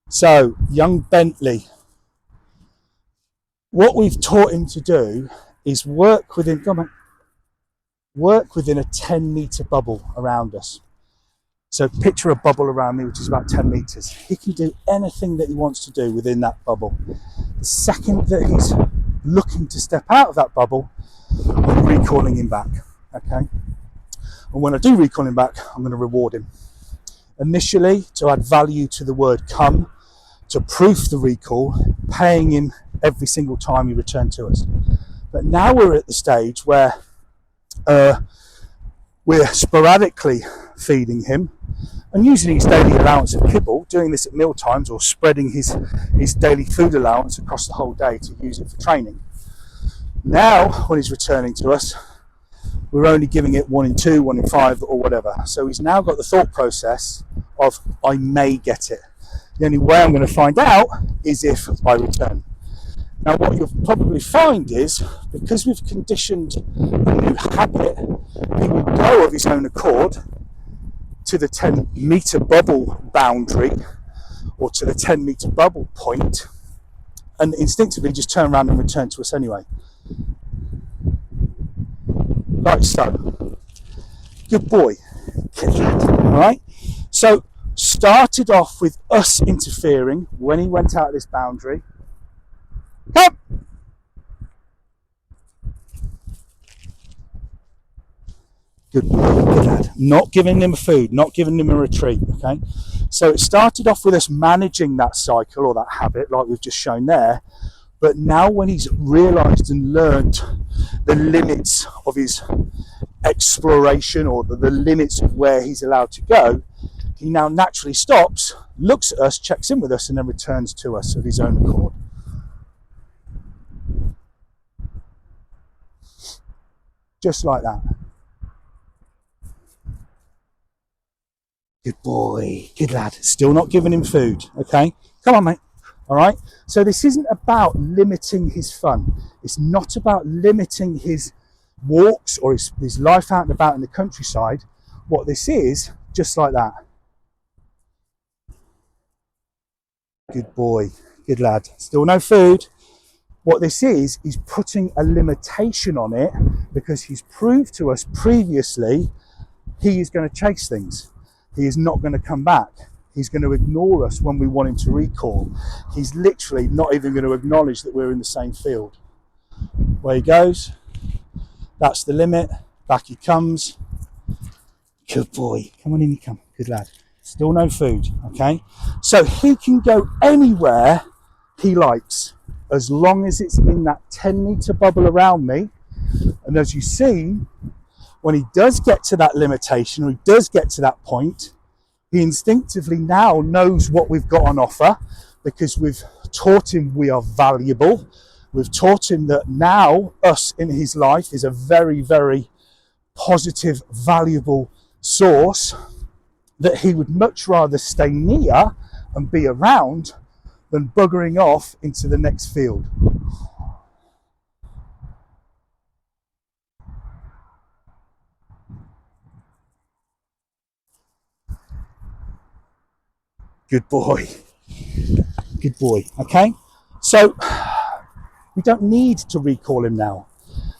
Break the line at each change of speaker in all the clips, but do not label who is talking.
So, young Bentley, what we've taught him to do is work within a 10-meter bubble around us. So picture a bubble around me, which is about 10 meters. He can do anything that he wants to do within that bubble. The second that he's looking to step out of that bubble, I'm recalling him back, okay? And when I do recall him back, I'm going to reward him. Initially, to add value to the word come, to proof the recall, paying him every single time he returned to us. But now we're at the stage where we're sporadically feeding him and using his daily allowance of kibble, doing this at meal times or spreading his daily food allowance across the whole day to use it for training. Now, when he's returning to us, we're only giving it 1 in 2, 1 in 5 or whatever. So he's now got the thought process of, I may get it. The only way I'm going to find out is if I return. Now, what you'll probably find is, because we've conditioned a new habit, he will go of his own accord to the 10-meter bubble boundary or to the 10-meter bubble point and instinctively just turn around and return to us anyway. Like so. Good boy. Good lad. All right? So, started off with us interfering when he went out of this boundary. Come! Good lad. Not giving him food, not giving him a retreat, okay? So it started off with us managing that cycle or that habit like we've just shown there, but now when he's realised and learned the limits of his exploration or the limits of where he's allowed to go, he now naturally stops, looks at us, checks in with us, and then returns to us of his own accord. Just like that. Good boy, good lad. Still not giving him food, okay? Come on, mate. All right? So this isn't about limiting his fun. It's not about limiting his walks or his life out and about in the countryside. What this is, just like that. Good boy, good lad. Still no food. What this is putting a limitation on it because he's proved to us previously he is going to chase things. He is not going to come back. He's going to ignore us when we want him to recall. He's literally not even going to acknowledge that we're in the same field. Where he goes, that's the limit. Back he comes. Good boy. Come on in, you come. Good lad. Still no food, okay? So he can go anywhere he likes as long as it's in that 10-meter bubble around me. And as you see, when he does get to that limitation, or he does get to that point, he instinctively now knows what we've got on offer because we've taught him we are valuable. We've taught him that now us in his life is a very, very positive, valuable source that he would much rather stay near and be around than buggering off into the next field. Good boy. Good boy. Okay? So, we don't need to recall him now.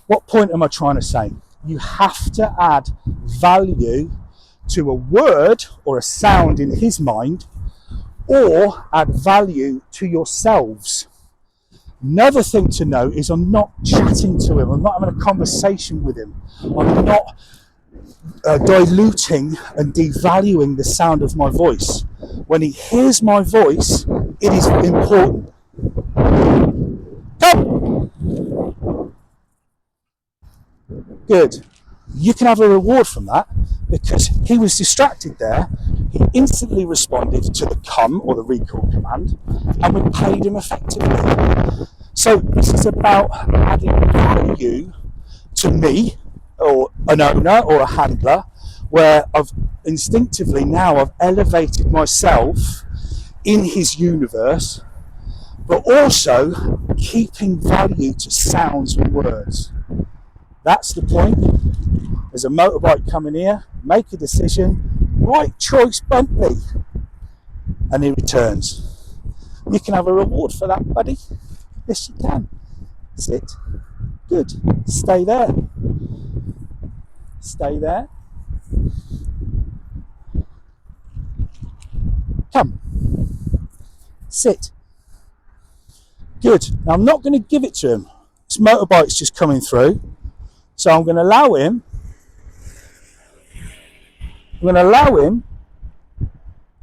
What point am I trying to say? You have to add value to a word or a sound in his mind, or add value to yourselves. Another thing to note is I'm not chatting to him. I'm not having a conversation with him. I'm not diluting and devaluing the sound of my voice. When he hears my voice, it is important. Come! Good. You can have a reward from that because he was distracted there. He instantly responded to the come or the recall command, and we paid him effectively. So this is about adding value to me, or an owner or a handler, where I've instinctively now I've elevated myself in his universe, but also keeping value to sounds and words. That's the point. There's a motorbike coming here, make a decision, right choice Bentley, and he returns. You can have a reward for that, buddy. Yes, you can. Sit. Good. Stay there. Stay there. Come. Sit. Good. Now I'm not going to give it to him. His motorbike's just coming through. So I'm going to allow him.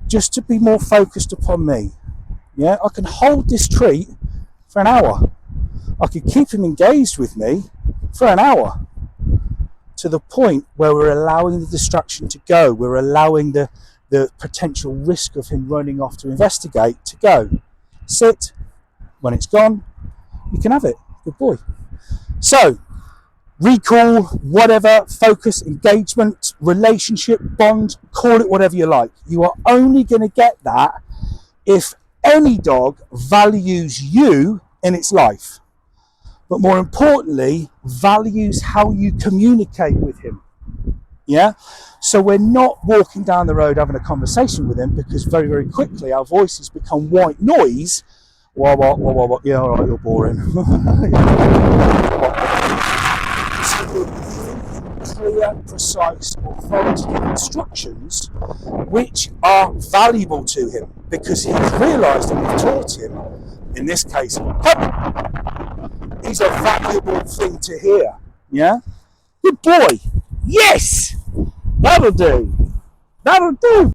Just to be more focused upon me. Yeah, I can hold this treat for an hour. I could keep him engaged with me for an hour, to the point where we're allowing the distraction to go. We're allowing the potential risk of him running off to investigate to go. Sit. When it's gone, you can have it. Good boy. So, recall, whatever, focus, engagement, relationship, bond, call it whatever you like. You are only going to get that if any dog values you in its life, but more importantly, values how you communicate with him. Yeah? So we're not walking down the road having a conversation with him, because very, very quickly our voices become white noise. What? Yeah, all right, you're boring. Clear, precise, authoritative instructions which are valuable to him, because he's realised and we've taught him, in this case, is a valuable thing to hear. Yeah? Good boy. Yes! That'll do.